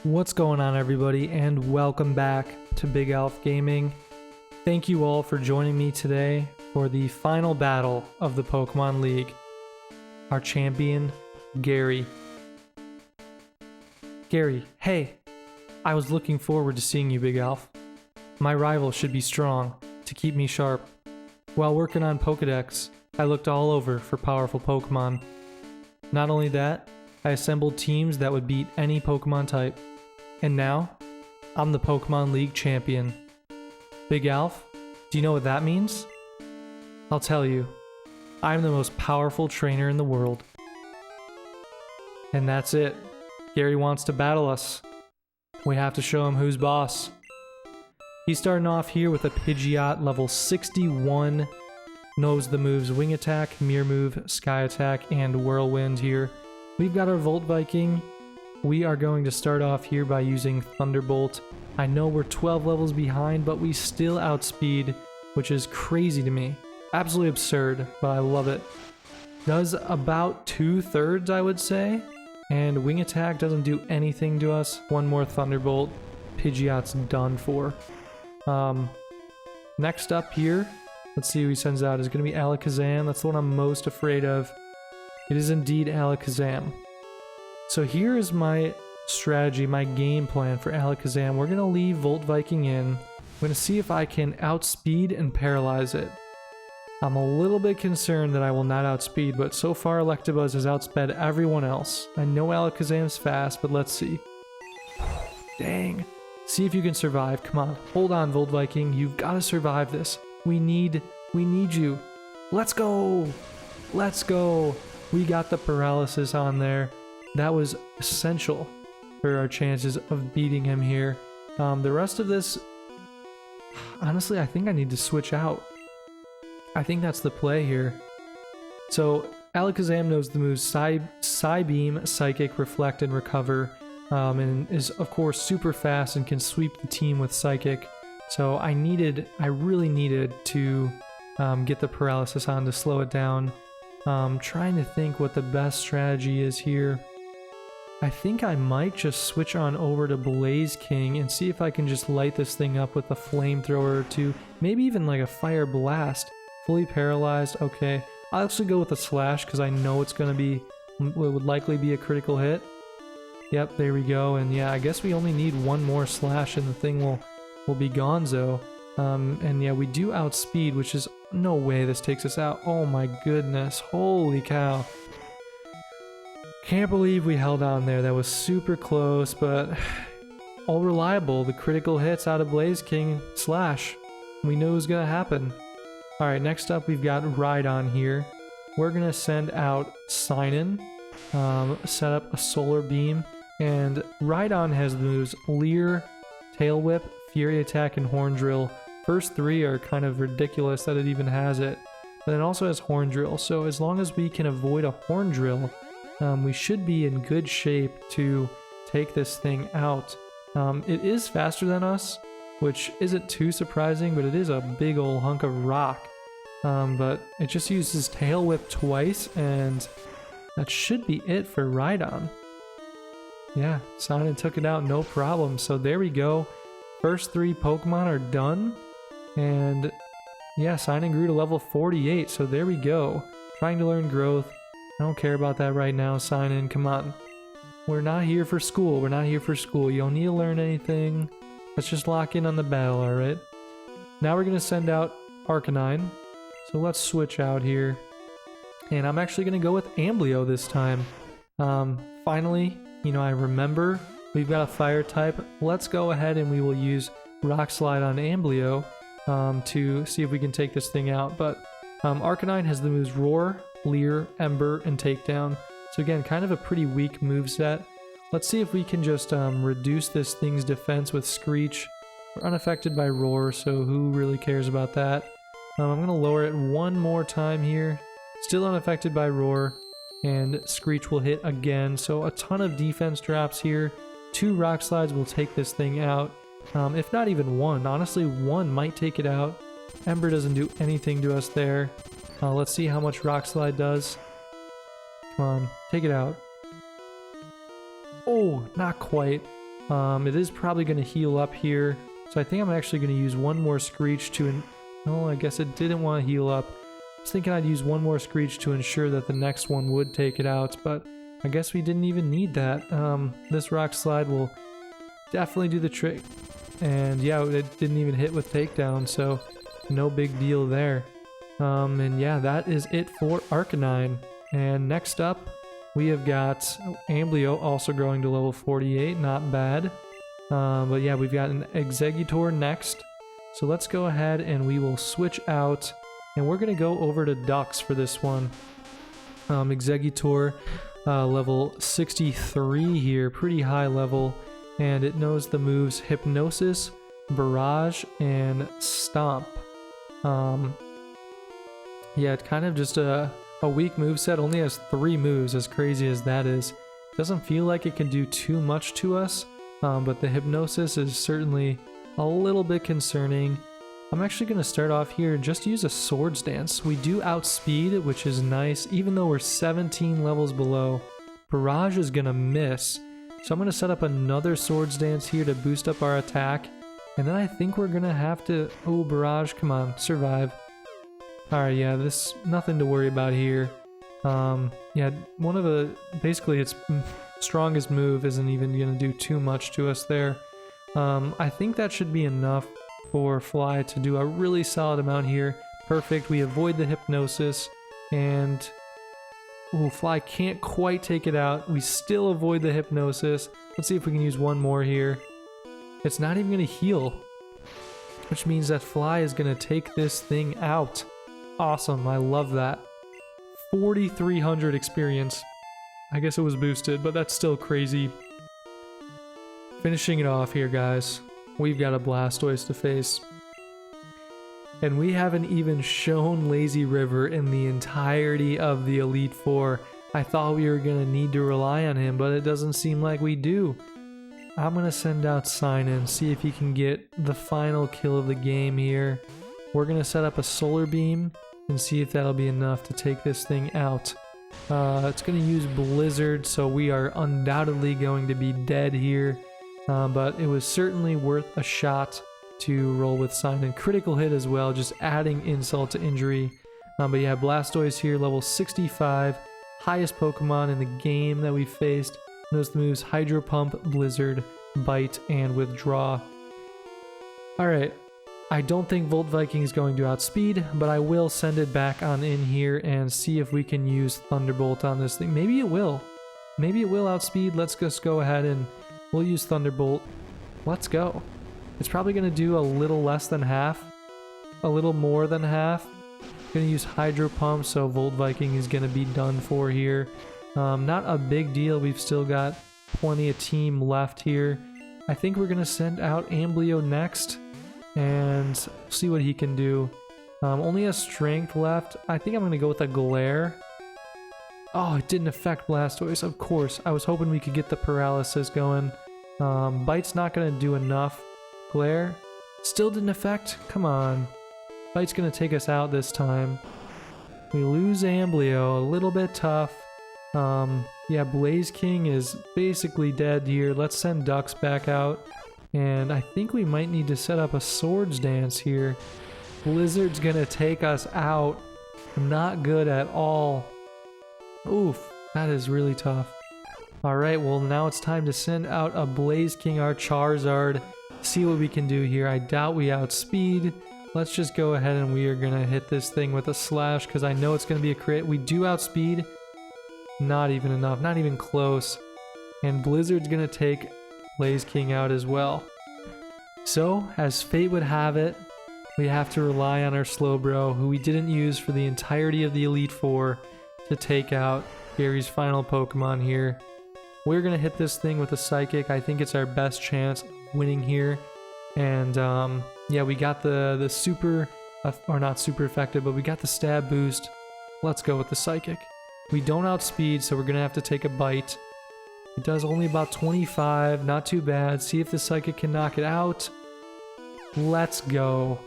What's going on, everybody, and welcome back to BigAlphGaming. Thank you all for joining me today for the final battle of the Pokemon League. Our champion, Gary. Gary, hey, I was looking forward to seeing you, Big Alph. My rival should be strong to keep me sharp. While working on Pokedex, I looked all over for powerful Pokemon. Not only that, I assembled teams that would beat any Pokemon type. And now, I'm the Pokemon League Champion. Big Alph, do you know what that means? I'll tell you. I'm the most powerful trainer in the world. And that's it. Gary wants to battle us. We have to show him who's boss. He's starting off here with a Pidgeot level 61. Knows the moves Wing Attack, Mirror Move, Sky Attack, and Whirlwind here. We've got our Volt Viking. We are going to start off here by using Thunderbolt. I know we're 12 levels behind, but we still outspeed, which is crazy to me. Absolutely absurd, but I love it. Does about 2/3, I would say. And Wing Attack doesn't do anything to us. One more Thunderbolt. Pidgeot's done for. Next up here, let's see who he sends out. Is going to be Alakazam. That's the one I'm most afraid of. It is indeed Alakazam. So here is my strategy, my game plan for Alakazam. We're going to leave Volt Viking in. I'm going to see if I can outspeed and paralyze it. I'm a little bit concerned that I will not outspeed, but so far Electabuzz has outsped everyone else. I know Alakazam's fast, but let's see. Dang. See if you can survive. Come on. Hold on, Volt Viking. You've got to survive this. We need you. Let's go. Let's go. We got the paralysis on there. That was essential for our chances of beating him here. The rest of this, honestly, I think I need to switch out. I think that's the play here. So Alakazam knows the moves Psybeam, Psychic, Reflect, and Recover, and is of course super fast and can sweep the team with Psychic. So I really needed to get the paralysis on to slow it down. Trying to think what the best strategy is here. I think I might just switch on over to Blaze King and see if I can just light this thing up with a flamethrower or two. Maybe even like a Fire Blast. Fully paralyzed. Okay. I'll actually go with a Slash because I know it would likely be a critical hit. Yep, there we go. And yeah, I guess we only need one more Slash and the thing will be gonzo. And yeah, we do outspeed, which is no way this takes us out. Oh my goodness. Holy cow. Can't believe we held on there. That was super close, but all reliable. The critical hits out of Blaze King Slash. We knew it was going to happen. Alright, next up we've got Rhydon here. We're going to send out Sinon, set up a Solar Beam, and Rhydon has the moves Leer, Tail Whip, Fury Attack, and Horn Drill. First three are kind of ridiculous that it even has it, but it also has Horn Drill, so as long as we can avoid a Horn Drill, we should be in good shape to take this thing out. It is faster than us, which isn't too surprising, but it is a big old hunk of rock. But it just uses Tail Whip twice, and that should be it for Rhydon. Yeah, Sinon took it out no problem, so there we go. First three Pokemon are done, and yeah, Sinon grew to level 48, so there we go. Trying to learn growth. I don't care about that right now, Sinon, come on. We're not here for school, You don't need to learn anything. Let's just lock in on the battle, alright? Now we're going to send out Arcanine. So let's switch out here. And I'm actually going to go with Amblio this time. Finally, I remember we've got a fire type. Let's go ahead and we will use Rock Slide on Amblio to see if we can take this thing out. But Arcanine has the moves Roar, Leer, Ember, and Takedown. So again, kind of a pretty weak moveset. Let's see if we can just reduce this thing's defense with Screech. We're unaffected by Roar, so who really cares about that? I'm going to lower it one more time here. Still unaffected by Roar, and Screech will hit again. So a ton of defense drops here. 2 Rock Slides will take this thing out. If not even one. Honestly, one might take it out. Ember doesn't do anything to us there. Let's see how much Rock Slide does. Come on, take it out. Oh, not quite. It is probably going to heal up here. So I think I'm actually going to use one more Screech to... Oh, I guess it didn't want to heal up. I was thinking I'd use one more Screech to ensure that the next one would take it out, but I guess we didn't even need that. This Rock Slide will definitely do the trick. And yeah, it didn't even hit with Takedown, so no big deal there. And yeah, that is it for Arcanine. And next up, we have got Amblio also growing to level 48, not bad. But yeah, we've got an Exeggutor next. So let's go ahead and we will switch out, and we're going to go over to Ducks for this one. Exeggutor, level 63 here, pretty high level, and it knows the moves Hypnosis, Barrage, and Stomp. Yeah, it's kind of just a weak moveset, only has 3 moves, as crazy as that is. Doesn't feel like it can do too much to us, but the Hypnosis is certainly a little bit concerning. I'm actually going to start off here and just use a Swords Dance. We do outspeed, which is nice, even though we're 17 levels below. Barrage is going to miss, so I'm going to set up another Swords Dance here to boost up our attack, and then I think we're going to have to... Oh, Barrage, come on, survive. Alright, yeah, this nothing to worry about here. Yeah, one of the... Basically, its strongest move isn't even going to do too much to us there. I think that should be enough for Fly to do a really solid amount here. Perfect, we avoid the Hypnosis, and... Ooh, Fly can't quite take it out. We still avoid the Hypnosis. Let's see if we can use one more here. It's not even going to heal, which means that Fly is going to take this thing out. Awesome, I love that. 4,300 experience. I guess it was boosted, but that's still crazy. Finishing it off here, guys. We've got a Blastoise to face. And we haven't even shown Lazy River in the entirety of the Elite Four. I thought we were going to need to rely on him, but it doesn't seem like we do. I'm going to send out Sign-In, see if he can get the final kill of the game here. We're going to set up a Solar Beam and see if that'll be enough to take this thing out. It's going to use Blizzard, so we are undoubtedly going to be dead here. But it was certainly worth a shot to roll with Sign-In. Critical hit as well, just adding insult to injury. But yeah, Blastoise here, level 65. Highest Pokemon in the game that we faced. Knows the moves Hydro Pump, Blizzard, Bite, and Withdraw. Alright, I don't think Volt Viking is going to outspeed, but I will send it back on in here and see if we can use Thunderbolt on this thing. Maybe it will. Maybe it will outspeed. Let's just go ahead and we'll use Thunderbolt. Let's go. It's probably going to do a little less than half. A little more than half. Going to use Hydro Pump, so Volt Viking is going to be done for here. Not a big deal. We've still got plenty of team left here. I think we're going to send out Amblio next and see what he can do. Only has Strength left. I think I'm going to go with a Glare. Oh, it didn't affect Blastoise, of course. I was hoping we could get the Paralysis going. Bite's not going to do enough. Glare still didn't affect? Come on. Bite's going to take us out this time. We lose Amblio, a little bit tough. Yeah, Blaze King is basically dead here. Let's send Ducks back out. And I think we might need to set up a Swords Dance here. Blizzard's going to take us out. Not good at all. Oof, that is really tough. Alright, well now it's time to send out a Blaze King, our Charizard. See what we can do here. I doubt we outspeed. Let's just go ahead and we are going to hit this thing with a Slash because I know it's going to be a crit. We do outspeed. Not even enough. Not even close. And Blizzard's going to take Blaze King out as well. So, as fate would have it, we have to rely on our Slowbro, who we didn't use for the entirety of the Elite Four, to take out Gary's final Pokemon here. We're going to hit this thing with a Psychic. I think it's our best chance of winning here. And yeah, we got the super, or not super effective, but we got the stab boost. Let's go with the Psychic. We don't outspeed, so we're going to have to take a bite. It does only about 25, not too bad. See if the Psychic can knock it out. Let's go.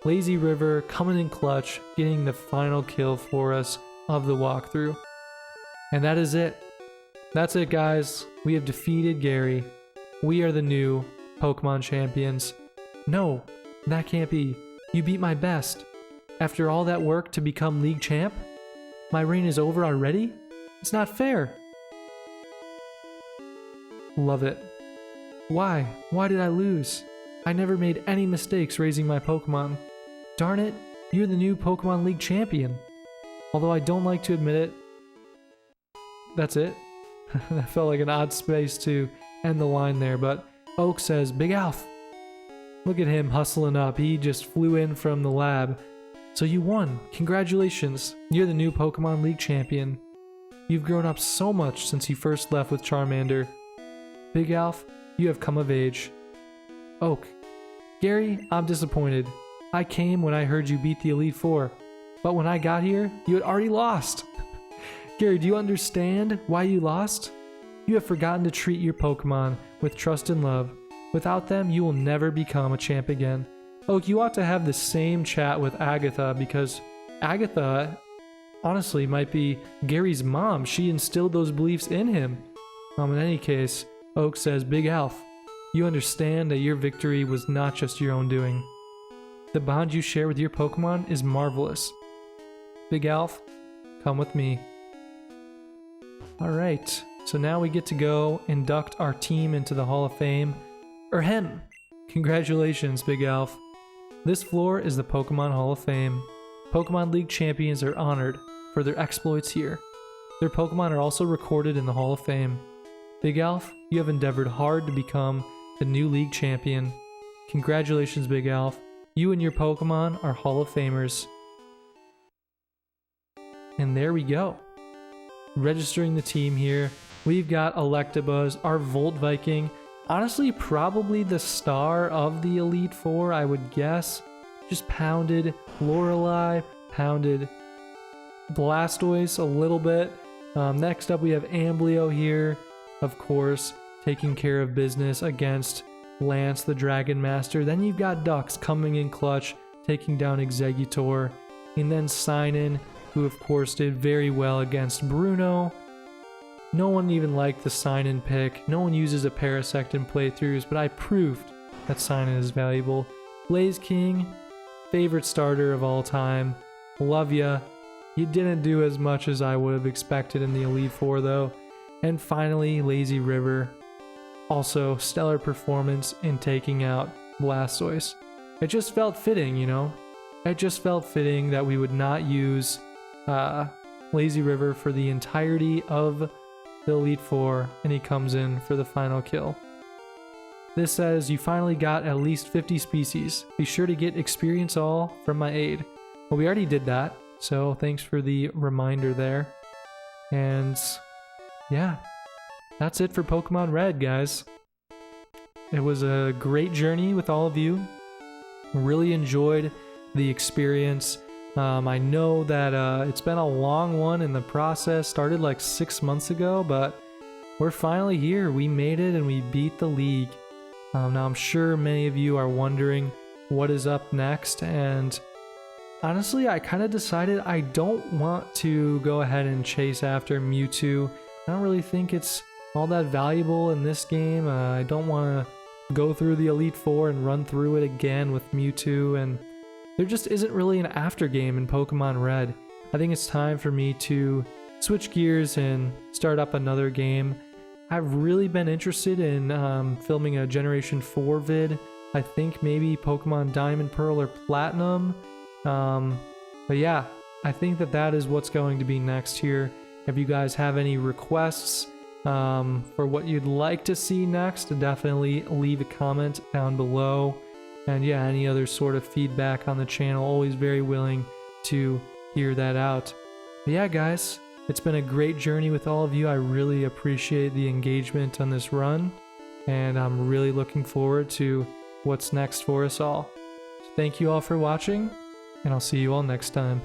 Lazy River coming in clutch, getting the final kill for us of the walkthrough. And that is it. That's it, guys. We have defeated Gary. We are the new Pokemon champions. No, that can't be. You beat my best. After all that work to become League Champ? My reign is over already? It's not fair. Love it. Why? Why did I lose? I never made any mistakes raising my Pokemon. Darn it, you're the new Pokemon League Champion. Although I don't like to admit it. That's it. That felt like an odd space to end the line there, but Oak says, Big Alph. Look at him hustling up. He just flew in from the lab. So you won. Congratulations. You're the new Pokemon League Champion. You've grown up so much since you first left with Charmander. Big Alph, you have come of age. Oak. Gary, I'm disappointed. I came when I heard you beat the Elite Four, but when I got here, you had already lost. Gary, do you understand why you lost? You have forgotten to treat your Pokemon with trust and love. Without them, you will never become a champ again. Oak, you ought to have the same chat with Agatha, because Agatha, honestly, might be Gary's mom. She instilled those beliefs in him. In any case, Oak says, Big Alph, you understand that your victory was not just your own doing. The bond you share with your Pokemon is marvelous. Big Alph, come with me. Alright, so now we get to go induct our team into the Hall of Fame. Ahem! Congratulations, Big Alph. This floor is the Pokemon Hall of Fame. Pokemon League champions are honored for their exploits here. Their Pokemon are also recorded in the Hall of Fame. Big Alph, you have endeavored hard to become the new League champion. Congratulations, Big Alph. You and your Pokemon are Hall of Famers. And there we go. Registering the team here, we've got Electabuzz, our Volt Viking. Honestly, probably the star of the Elite Four, I would guess. Just pounded Lorelei, pounded Blastoise a little bit. Next up, we have Amblio here, of course, taking care of business against Lance, the Dragon Master. Then you've got Dux coming in clutch, taking down Exeggutor. And then Sinon, who of course did very well against Bruno. No one even liked the Sinon pick. No one uses a Parasect in playthroughs, but I proved that Sinon is valuable. Blaze King, favorite starter of all time. Love ya. You didn't do as much as I would have expected in the Elite Four though. And finally, Lazy River. Also, stellar performance in taking out Blastoise. It just felt fitting, you know? It just felt fitting that we would not use Lazy River for the entirety of the Elite Four, and he comes in for the final kill. This says, you finally got at least 50 species. Be sure to get experience all from my aid. Well, we already did that, so thanks for the reminder there. And yeah, that's it for Pokemon Red, guys. It was a great journey with all of you. Really enjoyed the experience. I know that it's been a long one in the process. Started like 6 months ago, but we're finally here. We made it and we beat the league. Now I'm sure many of you are wondering what is up next, and honestly I kind of decided I don't want to go ahead and chase after Mewtwo. I don't really think it's all that valuable in this game. I don't want to go through the Elite Four and run through it again with Mewtwo, and there just isn't really an after game in Pokemon Red. I think it's time for me to switch gears and start up another game. I've really been interested in filming a Generation 4 vid. I think maybe Pokemon Diamond, Pearl, or Platinum. But yeah, I think that is what's going to be next here. If you guys have any requests for what you'd like to see next, definitely leave a comment down below. And yeah, any other sort of feedback on the channel, always very willing to hear that out. But yeah, guys, it's been a great journey with all of you. I really appreciate the engagement on this run, and I'm really looking forward to what's next for us all. So thank you all for watching, and I'll see you all next time.